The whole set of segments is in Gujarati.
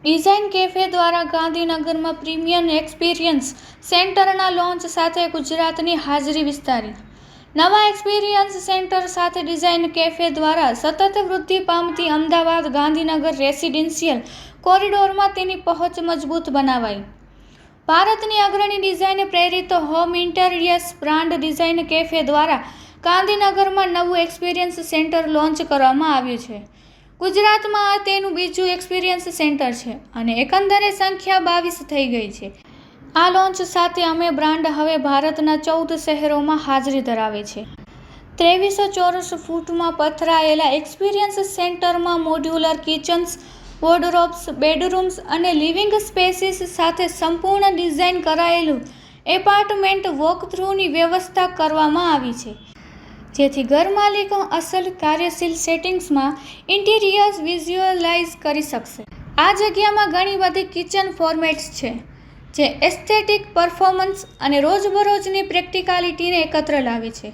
ડિઝાઇન કેફે દ્વારા ગાંધીનગરમાં પ્રીમિયમ એક્સપિરિયન્સ સેન્ટરના લોન્ચ સાથે ગુજરાતની હાજરી વિસ્તારી. નવા એક્સપિરિયન્સ સેન્ટર સાથે ડિઝાઇન કેફે દ્વારા સતત વૃદ્ધિ પામતી અમદાવાદ ગાંધીનગર રેસિડેન્શિયલ કોરિડોરમાં તેની પહોંચ મજબૂત બનાવાઈ. ભારતની અગ્રણી ડિઝાઇન પ્રેરિત home interiors brand design cafe દ્વારા ગાંધીનગરમાં નવું એક્સપિરિયન્સ સેન્ટર લોન્ચ કરવામાં આવ્યું છે. ગુજરાતમાં આ તેનું બીજું એક્સપિરિયન્સ સેન્ટર છે અને એકંદરે સંખ્યા 22 થઈ ગઈ છે. આ લોન્ચ સાથે અમે બ્રાન્ડ હવે ભારતના 14 શહેરોમાં હાજરી ધરાવે છે. 2300 ચોરસ ફૂટમાં પથરાયેલા એક્સપિરિયન્સ સેન્ટરમાં મોડ્યુલર કિચન્સ, વોર્ડરોબ્સ, બેડરૂમ્સ અને લિવિંગ સ્પેસીસ સાથે સંપૂર્ણ ડિઝાઇન કરાયેલું એપાર્ટમેન્ટ વોકથ્રુની વ્યવસ્થા કરવામાં આવી છે, જેથી ઘરમાલિકો અસલ કાર્યશીલ સેટિંગ્સમાં ઇન્ટિરિયર્સ વિઝ્યુઅલાઇઝ કરી શકશે. આ જગ્યામાં ઘણી બધી કિચન ફોર્મેટ્સ છે જે એસ્થેટિક, પરફોર્મન્સ અને રોજબરોજની પ્રેક્ટિકાલિટીને એકત્ર લાવે છે.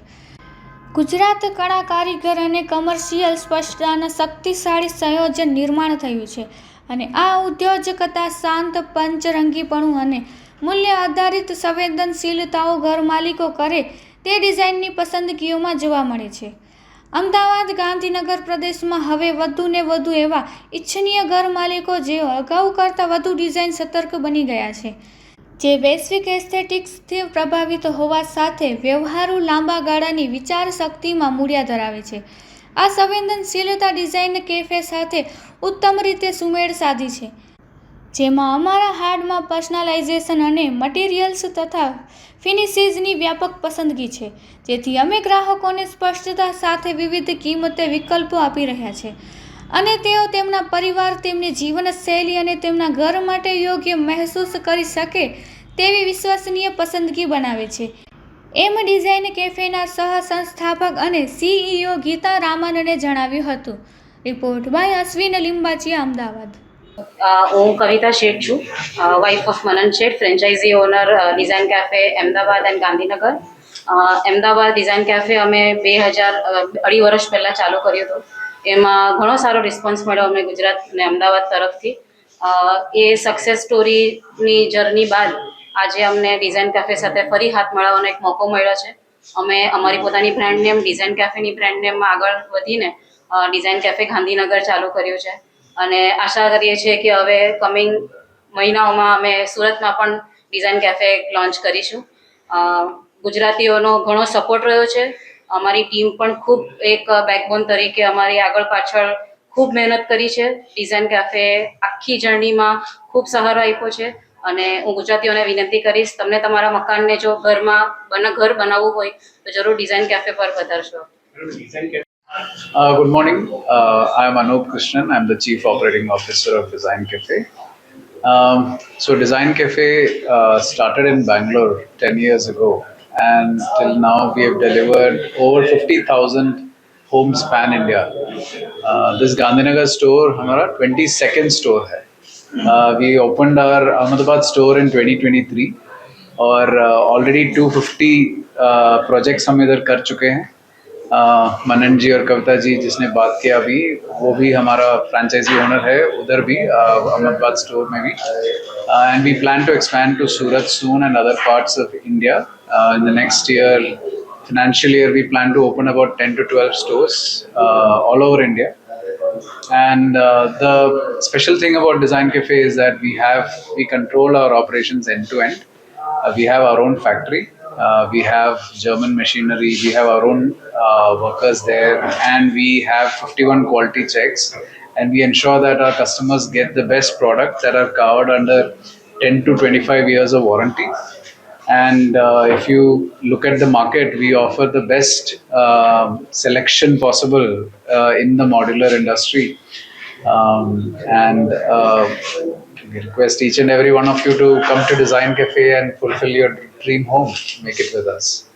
ગુજરાત કળા કારીગર અને કમર્શિયલ સ્પષ્ટતાના શક્તિશાળી સંયોજન નિર્માણ થયું છે અને આ ઉદ્યોજકતા, શાંત પંચરંગીપણું અને મૂલ્ય આધારિત સંવેદનશીલતાઓ ઘરમાલિકો કરે તે ડિઝાઇનની પસંદગીઓમાં જોવા મળે છે. અમદાવાદ ગાંધીનગર પ્રદેશમાં હવે વધુને વધુ એવા ઇચ્છનીય ઘરમાલિકો જેઓ અગાઉ કરતાં વધુ ડિઝાઇન સતર્ક બની ગયા છે, જે વૈશ્વિક એસ્થેટિક્સથી પ્રભાવિત હોવા સાથે વ્યવહારુ લાંબા ગાળાની વિચારશક્તિમાં મૂળિયા ધરાવે છે. આ સંવેદનશીલતા ડિઝાઇન કેફે સાથે ઉત્તમ રીતે સુમેળ સાધી છે, જેમાં અમારા હાર્ડમાં પર્સનલાઇઝેશન અને મટીરિયલ્સ તથા ફિનિશિસની વ્યાપક પસંદગી છે, જેથી અમે ગ્રાહકોને સ્પષ્ટતા સાથે વિવિધ કિંમતે વિકલ્પો આપી રહ્યા છે અને તેઓ તેમના પરિવાર, તેમની જીવનશૈલી અને તેમના ઘર માટે યોગ્ય મહેસૂસ કરી શકે તેવી વિશ્વસનીય પસંદગી બનાવે છે, એમ ડિઝાઇન કેફેના સહ-સંસ્થાપક અને CEO ગીતા રામનને જણાવ્યું હતું. Report by Ashwin Limbachiya, Ahmedabad. હું કવિતા શેઠ છું, wife of Manan Sheth, franchise owner design cafe Ahmedabad and Gandhinagar. Ahmedabad design cafe અમે 2.5 વર્ષ પહેલાં ચાલુ કર્યું હતું. એમાં ઘણો સારો રિસ્પોન્સ મળ્યો અમને ગુજરાત અને અમદાવાદ તરફથી. એ સક્સેસ સ્ટોરીની જર્ની બાદ આજે અમને ડિઝાઇન કેફે સાથે ફરી હાથ મળવાનો એક મોકો મળ્યો છે. અમે અમારી પોતાની બ્રાન્ડ નેમ ડિઝાઇન કેફેની બ્રાન્ડ નેમમાં આગળ વધીને ડિઝાઇન કેફે ગાંધીનગર ચાલુ કર્યું છે અને આશા કરીએ છીએ કે હવે કમિંગ મહિનાઓમાં અમે સુરતમાં પણ ડિઝાઇન કેફે લોન્ચ કરીશું. ગુજરાતીઓનો ઘણો સપોર્ટ રહ્યો છે. અમારી ટીમ પણ ખૂબ એક બેકબોન તરીકે અમારી આગળ પાછળ ખૂબ મહેનત કરી છે. ડિઝાઇન કેફે આખી જર્નીમાં ખૂબ સહારો આપ્યો છે અને હું ગુજરાતીઓને વિનંતી કરીશ, તમને તમારા મકાનને જો ઘર બનાવવું હોય તો જરૂર ડિઝાઇન કેફે પર પધારશો. Good morning. I am Anup Krishnan. I am the Chief Operating Officer of Design Cafe. So Design Cafe started in Bangalore 10 years ago, and till now we have delivered over 50,000 homes pan India. This Gandhinagar store हमारा 22nd store है. We opened our Ahmedabad store in 2023 और already 250 projects हम इधर कर चुके हैं. मनन जी और कविता जी जिसने बात किया अभी, वो भी हमारा फ्रेंचाइजी ओनर है उधर भी, अहमदाबाद स्टोर में भी. And we plan to expand to Surat soon and other parts of India. In the next year, financial year, we plan to open about 10 to 12 stores all over India. And the special thing about Design Cafe is that we control our operations end to end. We have our own factory. We have German machinery, we have our own workers there, and we have 51 quality checks, and we ensure that our customers get the best products that are covered under 10 to 25 years of warranty. And if you look at the market, we offer the best selection possible in the modular industry. We request each and every one of you to come to Design Cafe and fulfill your dream home. Make it with us.